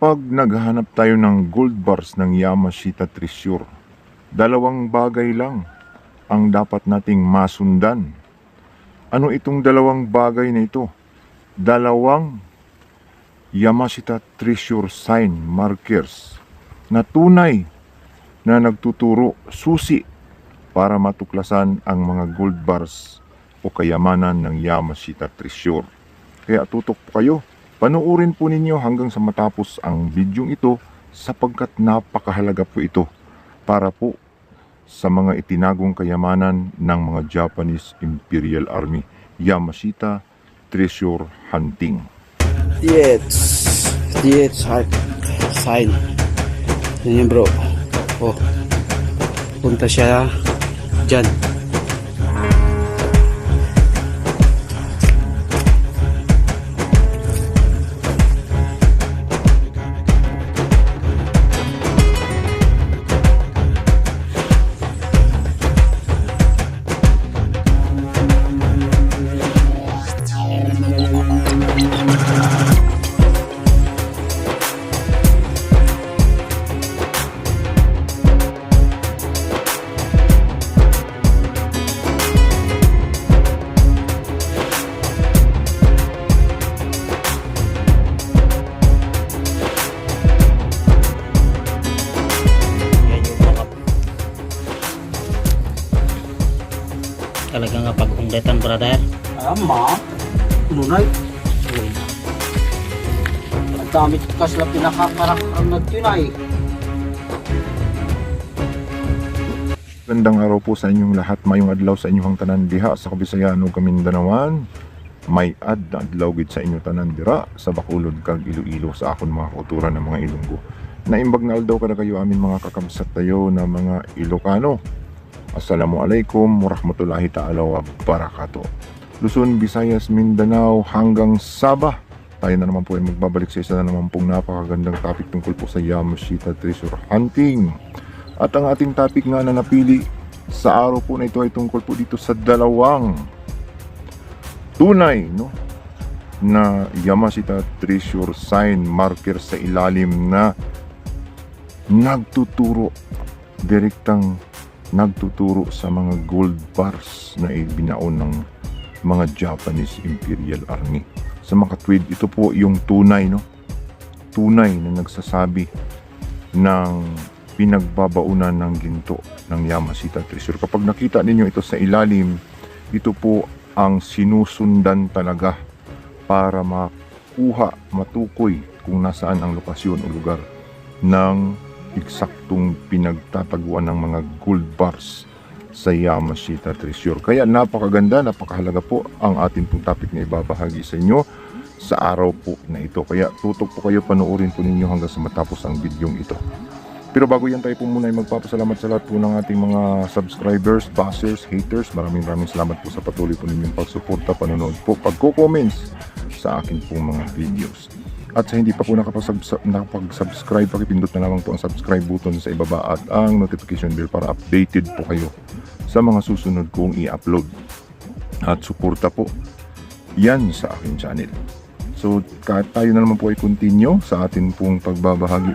Kapag naghahanap tayo ng gold bars ng Yamashita Treasure, dalawang bagay lang ang dapat nating masundan. Ano itong dalawang bagay na ito? Dalawang Yamashita Treasure sign markers na tunay na nagtuturo, susi para matuklasan ang mga gold bars o kayamanan ng Yamashita Treasure. Kaya tutok po kayo. Panuorin po ninyo hanggang sa matapos ang bidyong ito sapagkat napakahalaga po ito para po sa mga itinagong kayamanan ng mga Japanese Imperial Army. Yamashita Treasure Hunting. DH sign. Yan bro. Oh. Punta siya dyan. Talaga nga paghungdetan, brother. Ama, lunay. Ang damit kas lang pinakakarakterang nagtunay. Gandang araw po sa inyong lahat, mayong adlaw sa inyong tanan diha sa Kabisayan ug Kamindanawan. May adlaw gid sa inyo tanan dira sa Bacolod kag Iloilo sa akon mga kauturan ng mga Ilonggo. Naimbag na aldaw kada kayo amin mga kakamsat tayo na mga Ilocano. Assalamualaikum warahmatullahi ta'ala wa barakatuh. Luzon, Visayas, Mindanao hanggang Sabah. Tayo na naman po ay magbabalik sa isa na naman pong napakagandang topic tungkol po sa Yamashita Treasure Hunting. At ang ating topic nga na napili sa araw po na ito ay tungkol po dito sa dalawang tunay na Yamashita Treasure sign marker sa ilalim na nagtuturo sa mga gold bars na ibinaon ng mga Japanese Imperial Army. Sa mga katwid, ito po yung tunay na nagsasabi ng pinagbabaunan ng ginto ng Yamashita Treasure. Kapag nakita ninyo ito sa ilalim, ito po ang sinusundan talaga para matukoy kung nasaan ang lokasyon o lugar ng eksaktong pinagtataguan ng mga gold bars sa Yamashita Treasure. Kaya napakaganda, napakahalaga po ang ating pong topic na ibabahagi sa inyo sa araw po na ito. Kaya tutok po kayo, panoorin po ninyo hanggang sa matapos ang bidyong ito. Pero bago yan, tayo po muna ay magpapasalamat sa lahat po ng ating mga subscribers, bashers, haters. Maraming salamat po sa patuloy po ninyong pagsuporta, panonood po, pagko-comments sa akin pong mga videos. At sa hindi pa po nakapag-subscribe, pakipindot na lamang po ang subscribe button sa ibaba at ang notification bell para updated po kayo sa mga susunod kong i-upload. At suporta po yan sa aking channel. So tayo na naman po ay continue sa atin pong pagbabahagi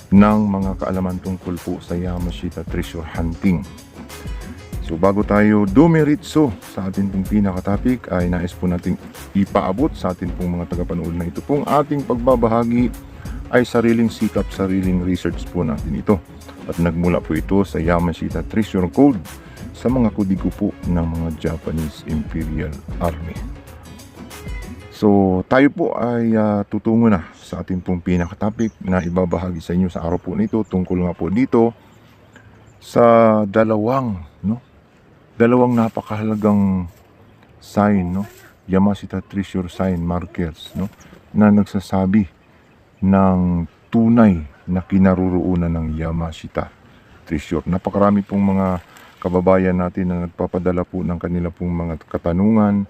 ng mga kaalaman tungkol po sa Yamashita Treasure Hunting. So bago tayo dumiritso sa ating pong pinaka-topic ay nais po nating ipaabot sa ating pong mga tagapanood na ito pong ating pagbabahagi ay sariling sikap, sariling research po natin ito. At nagmula po ito sa Yamashita Treasure Code sa mga kodigo po ng mga Japanese Imperial Army. So tayo po ay tutungo na sa ating pong pinaka-topic na ibabahagi sa inyo sa araw po nito tungkol nga po dito sa dalawang napakahalagang sign, Yamashita Treasure sign markers, na nagsasabi ng tunay na kinaroroonan ng Yamashita Treasure. Napakarami pong mga kababayan natin na nagpapadala po ng kanila pong mga katanungan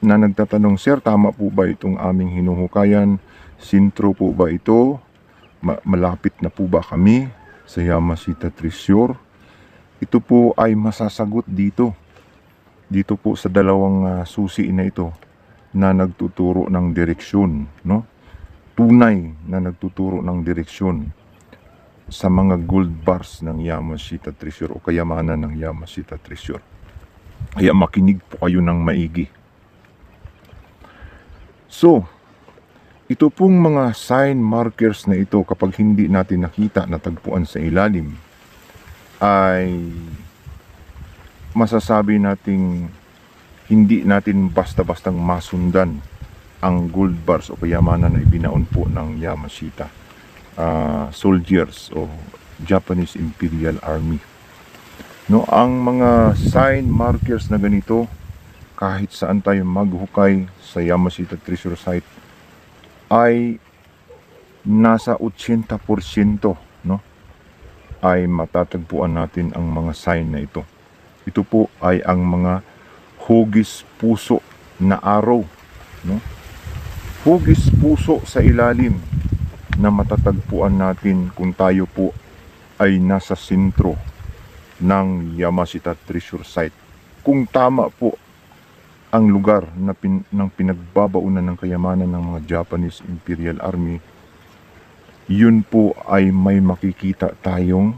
na nagtatanong, Sir, tama po ba itong aming hinuhukayan? Sintro po ba ito? Malapit na po ba kami sa Yamashita Treasure? Ito po ay masasagot dito po sa dalawang susi na ito na nagtuturo ng direksyon, tunay na nagtuturo ng direksyon sa mga gold bars ng Yamashita Treasure o kayamanan ng Yamashita Treasure. Kaya makinig po kayo ng maigi. So, ito pong mga sign markers na ito, kapag hindi natin nakita na tagpuan sa ilalim, ay masasabi nating hindi natin basta-bastang masundan ang gold bars o kayamanan na ibinaon po ng Yamashita soldiers o Japanese Imperial Army. No, ang mga sign markers na ganito, kahit saan tayo maghukay sa Yamashita Treasure Site, ay nasa 80%, no, ay matatagpuan natin ang mga sign na ito. Ito po ay ang mga hugis puso na araw, no? Hugis puso sa ilalim na matatagpuan natin kung tayo po ay nasa sentro ng Yamashita Treasure Site. Kung tama po ang lugar na ng pinagbabaunan ng kayamanan ng mga Japanese Imperial Army, yun po ay may makikita tayong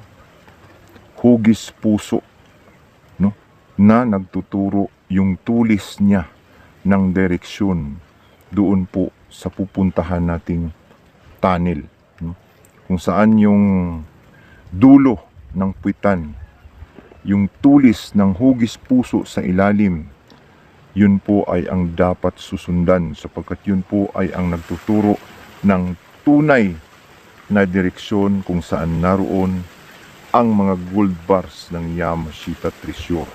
hugis puso, no, na nagtuturo yung tulis niya ng direksyon doon po sa pupuntahan nating tunnel, no? Kung saan yung dulo ng puwitan, yung tulis ng hugis puso sa ilalim, yun po ay ang dapat susundan, sapagkat yun po ay ang nagtuturo ng tunay na direksyon kung saan naroon ang mga gold bars ng Yamashita Treasure.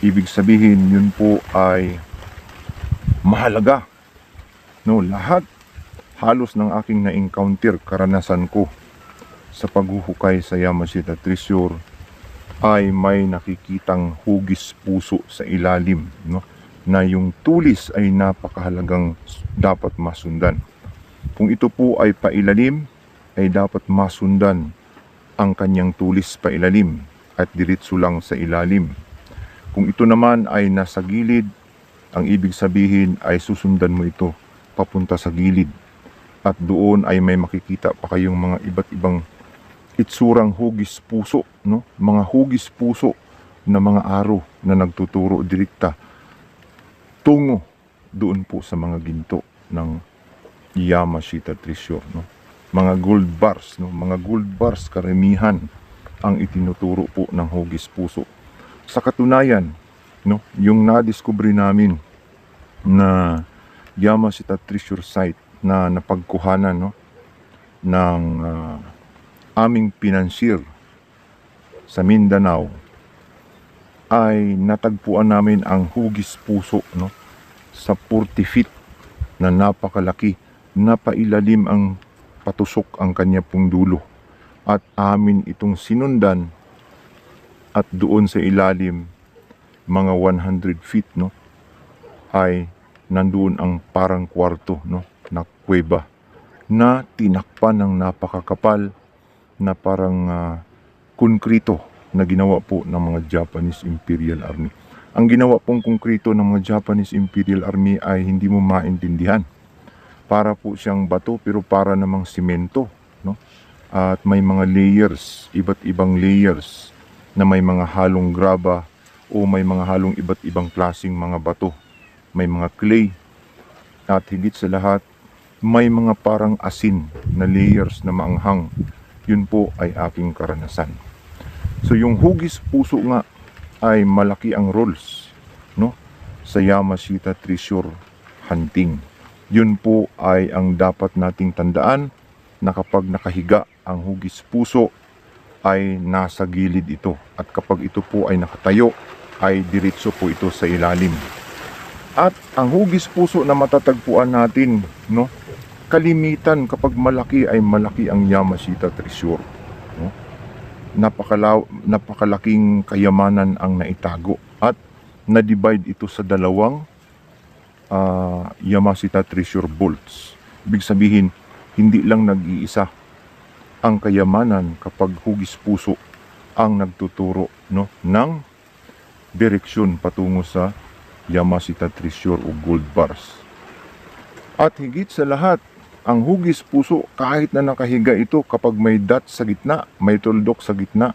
Ibig sabihin, yun po ay mahalaga. No, lahat halos ng aking na-encounter, karanasan ko sa paghuhukay sa Yamashita Treasure, ay may nakikitang hugis puso sa ilalim, no, na yung tulis ay napakahalagang dapat masundan. Kung ito po ay pailalim, ay dapat masundan ang kanyang tulis pailalim at diretso lang sa ilalim. Kung ito naman ay nasa gilid, ang ibig sabihin ay susundan mo ito papunta sa gilid, at doon ay may makikita pa kayong mga iba't ibang itsurang hugis puso, no? Mga hugis puso na mga araw na nagtuturo direkta tungo doon po sa mga ginto ng Yamashita Treasure, no? Mga gold bars, no? Mga gold bars karamihan ang itinuturo po ng hugis puso. Sa katunayan, no, yung nadiskubre namin na Yamashita Treasure Site na napagkuhanan, no, ng aming pinansyir sa Mindanao, ay natagpuan namin ang hugis puso, no, sa 40 feet na napakalaki, napailalim ang patusok ang kanya pong dulo, at amin itong sinundan, at doon sa ilalim mga 100 feet, no, ay nandoon ang parang kwarto, no, na kuweba na tinakpan ng napakakapal na parang konkrito na ginawa po ng mga Japanese Imperial Army. Ang ginawa pong konkrito ng mga Japanese Imperial Army ay hindi mo maintindihan. Para po siyang bato pero para namang simento, no? At may mga layers, iba't ibang layers na may mga halong graba o may mga halong iba't ibang klaseng mga bato. May mga clay, at higit sa lahat, may mga parang asin na layers na maanghang. Yun po ay aking karanasan. So yung hugis puso nga ay malaki ang roles, no, sa Yamashita Treasure hunting. Yun po ay ang dapat nating tandaan, na kapag nakahiga ang hugis puso ay nasa gilid ito, at kapag ito po ay nakatayo ay diretso po ito sa ilalim. At ang hugis puso na matatagpuan natin, no, kalimitan kapag malaki ay malaki ang Yamashita Treasure, no? Napakalaking kayamanan ang naitago, at na-divide ito sa dalawang Yamashita Treasure Vaults. Ibig sabihin, hindi lang nag-iisa ang kayamanan kapag hugis puso ang nagtuturo, no, ng direksyon patungo sa Yamashita Treasure o gold bars. At higit sa lahat, Ang hugis puso, kahit na nakahiga ito, kapag may dot sa gitna, may tuldok sa gitna,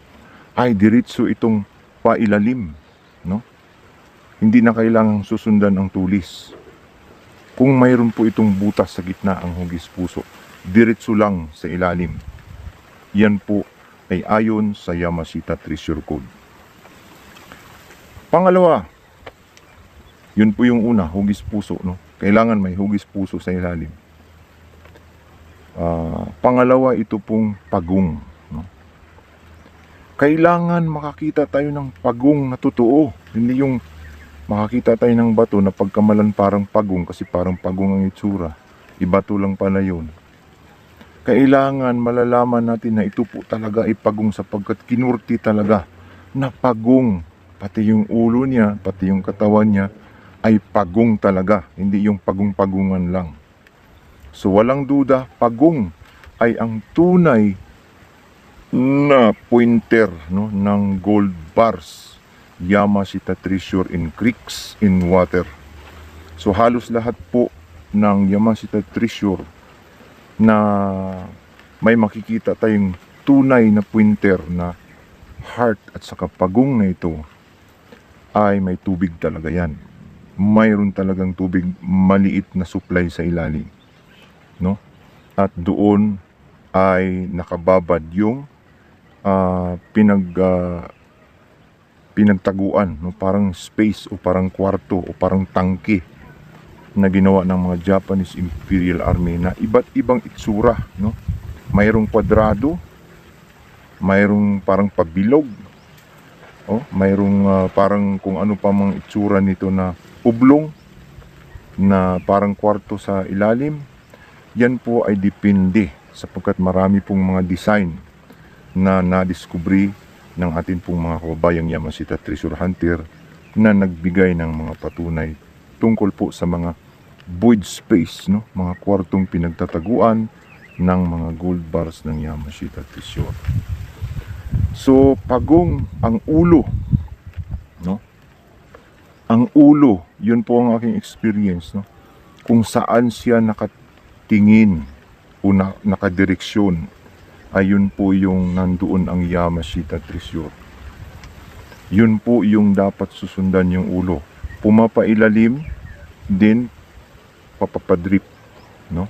ay diretso itong pailalim, no? Hindi na kailangang susundan ang tulis. Kung mayroon po itong butas sa gitna ang hugis puso, diretso lang sa ilalim. Yan po ay ayon sa Yamashita Treasure Code. Pangalawa, yun po yung una, hugis puso, no? Kailangan may hugis puso sa ilalim. Pangalawa, ito pong pagong, no? Kailangan makakita tayo ng pagong na totoo. Hindi yung makakita tayo ng bato na pagkamalan parang pagong kasi parang pagong ang itsura. Ibato lang pala yun. Kailangan malalaman natin na ito po talaga ay pagong sapagkat kinurti talaga na pagong. Pati yung ulo niya, pati yung katawan niya ay pagong talaga. Hindi yung pagong-pagungan lang. So walang duda, pagong ay ang tunay na pointer, no, ng gold bars. Yamashita Treasure in creeks, in water. So halos lahat po ng Yamashita Treasure na may makikita tayong tunay na pointer na heart at saka pagong na ito ay may tubig talaga yan. Mayroon talagang tubig, maliit na supply sa ilalim, no? At doon ay nakababad yung pinagtaguan, no? Parang space o parang kwarto o parang tangke na ginawa ng mga Japanese Imperial Army na iba't ibang itsura, no? Mayroong kwadrado, mayroong parang pabilog, mayroong parang kung ano pa mang itsura nito na ublong na parang kwarto sa ilalim. Yan po ay depende sapagkat marami pong mga design na nadiskubre ng atin pong mga kababayang Yamashita Treasure Hunter na nagbigay ng mga patunay tungkol po sa mga void space, no? Mga kwartong pinagtataguan ng mga gold bars ng Yamashita Treasure. So, pagong ang ulo, no? Ang ulo, yun po ang aking experience, no? Kung saan siya nakatingin o nakadireksyon, ayun po yung nandoon ang Yamashita Treasure. Yun po yung dapat susundan yung ulo. Pumapailalim, din papapadrip, no?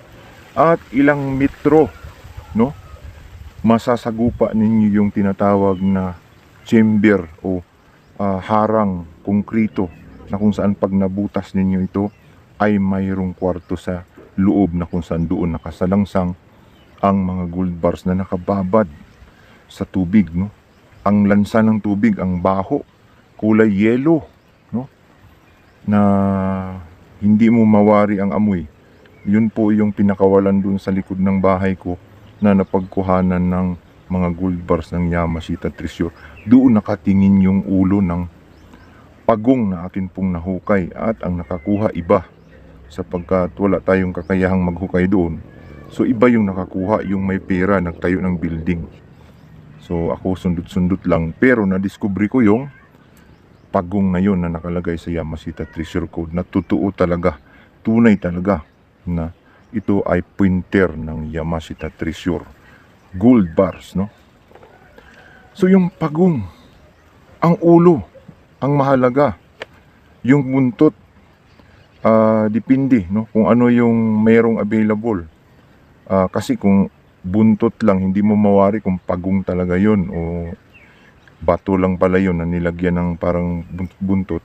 At ilang metro, no? Masasagupa ninyo yung tinatawag na chamber o harang konkrito na kung saan pag nabutas ninyo ito ay mayroong kwarto sa loob na kung saan doon nakasalangsang ang mga gold bars na nakababad sa tubig, no? Ang lansa ng tubig, ang baho, kulay yelo, no? Na hindi mo mawari ang amoy. Yun po yung pinakawalan dun sa likod ng bahay ko na napagkuhanan ng mga gold bars ng Yamashita Treasure. Doon nakatingin yung ulo ng pagong na akin pong nahukay at ang nakakuha iba sapagkat wala tayong kakayahang maghukay doon. So iba yung nakakuha, yung may pera, nagtayo ng building. So ako sundot-sundot lang, pero nadiskubre ko yung pagong na yun na nakalagay sa Yamashita Treasure Code na totoo talaga, tunay talaga na ito ay pointer ng Yamashita Treasure gold bars, no? So yung pagong, ang ulo ang mahalaga, yung buntot depende, no, kung ano yung mayroong available. Kasi kung buntot lang, hindi mo mawari kung pagong talaga yun o bato lang pala yun na nilagyan ng parang buntot,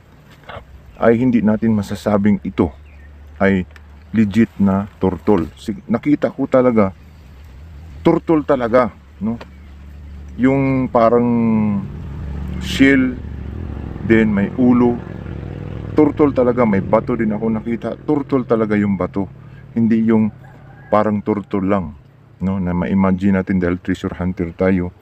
ay hindi natin masasabing ito ay legit na turtle. Nakita ko talaga turtle talaga, no? Yung parang shell, then may ulo, turtle talaga. May bato din ako nakita, turtle talaga yung bato, hindi yung parang turtle lang, no? Na ma-imagine natin dahil treasure hunter tayo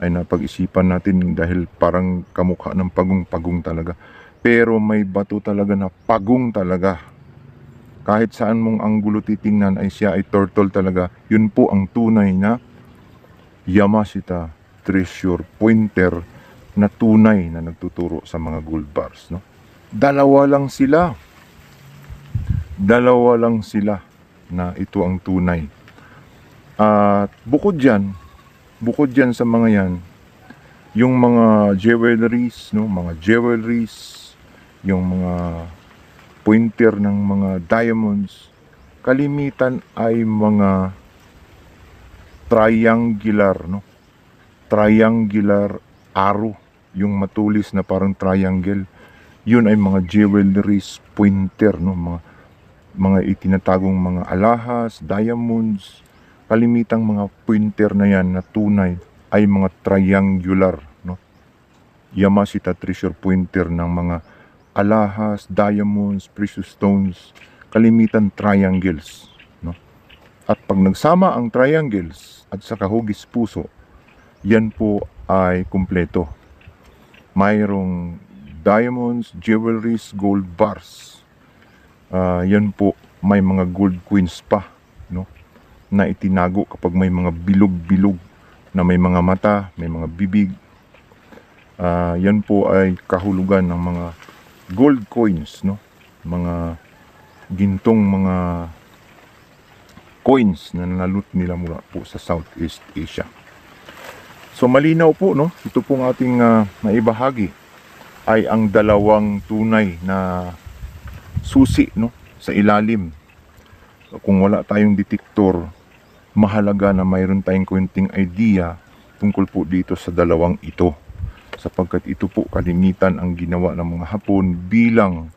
ay napag-isipan natin dahil parang kamukha ng pagong-pagong talaga. Pero may bato talaga na pagong talaga. Kahit saan mong anggulo titingnan ay siya ay turtle talaga. Yun po ang tunay na Yamashita Treasure pointer na tunay na nagtuturo sa mga gold bars, no? Dalawa lang sila. na ito ang tunay. At bukod dyan sa mga yan, yung mga jewelries, no, yung mga pointer ng mga diamonds, kalimitan ay mga triangular, no? Triangular arrow, yung matulis na parang triangle. Yun ay mga jewelries pointer, no? Mga itinatagong mga alahas, diamonds, kalimitang mga pointer na yan na tunay ay mga triangular, no? Yamashita treasure pointer ng mga alahas, diamonds, precious stones, kalimitan triangles, no? At pag nagsama ang triangles at saka hugis puso, yan po ay kumpleto. Mayroong diamonds, jewelries, gold bars. Yan po, may mga gold coins pa, no, na itinago kapag may mga bilog-bilog na may mga mata, may mga bibig. Yan po ay kahulugan ng mga gold coins, no, mga gintong mga coins na nalot nila mula po sa Southeast Asia. So malinaw po, no, ito pong ating naibahagi ay ang dalawang tunay na susi, no, sa ilalim. Kung wala tayong detektor, mahalaga na mayroon tayong konting idea tungkol po dito sa dalawang ito, sapagkat ito po kalimitan ang ginawa ng mga Hapon bilang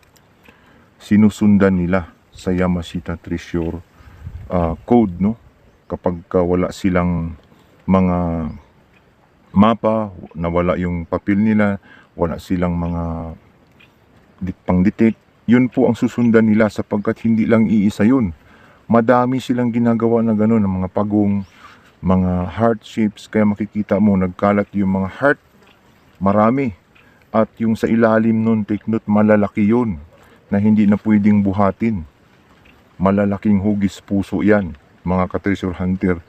sinusundan nila sa Yamashita Treasure code, no, kapag wala silang mga mapa, nawala yung papel nila, wala silang mga pang-detect, yun po ang susundan nila, sapagkat hindi lang iisa yun. Madami silang ginagawa na gano'n, ng mga pagong, mga heart shapes, kaya makikita mo nagkalat yung mga heart, marami. At yung sa ilalim nun, take note, malalaki yun, na hindi na pwedeng buhatin. Malalaking hugis puso yan, mga ka-treasure hunter,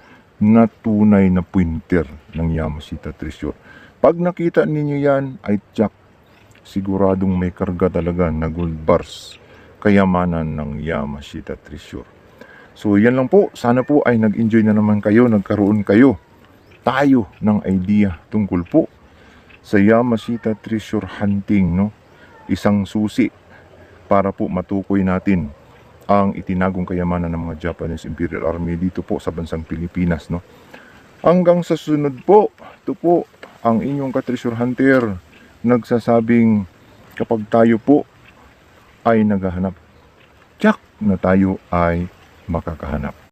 na tunay na pointer ng Yamashita Treasure. Pag nakita ninyo yan, ay tsak, siguradong may karga talaga na gold bars, kayamanan ng Yamashita Treasure. So yan lang po, sana po ay nag-enjoy na naman kayo, nagkaroon tayo ng idea tungkol po sa Yamashita Treasure hunting, no? Isang susi para po matukoy natin ang itinagong kayamanan ng mga Japanese Imperial Army dito po sa bansang Pilipinas, no? Hanggang sa sunod po, ito po ang inyong ka-treasure hunter nagsasabing kapag tayo po ay naghahanap, tsak na tayo ay makakahanap.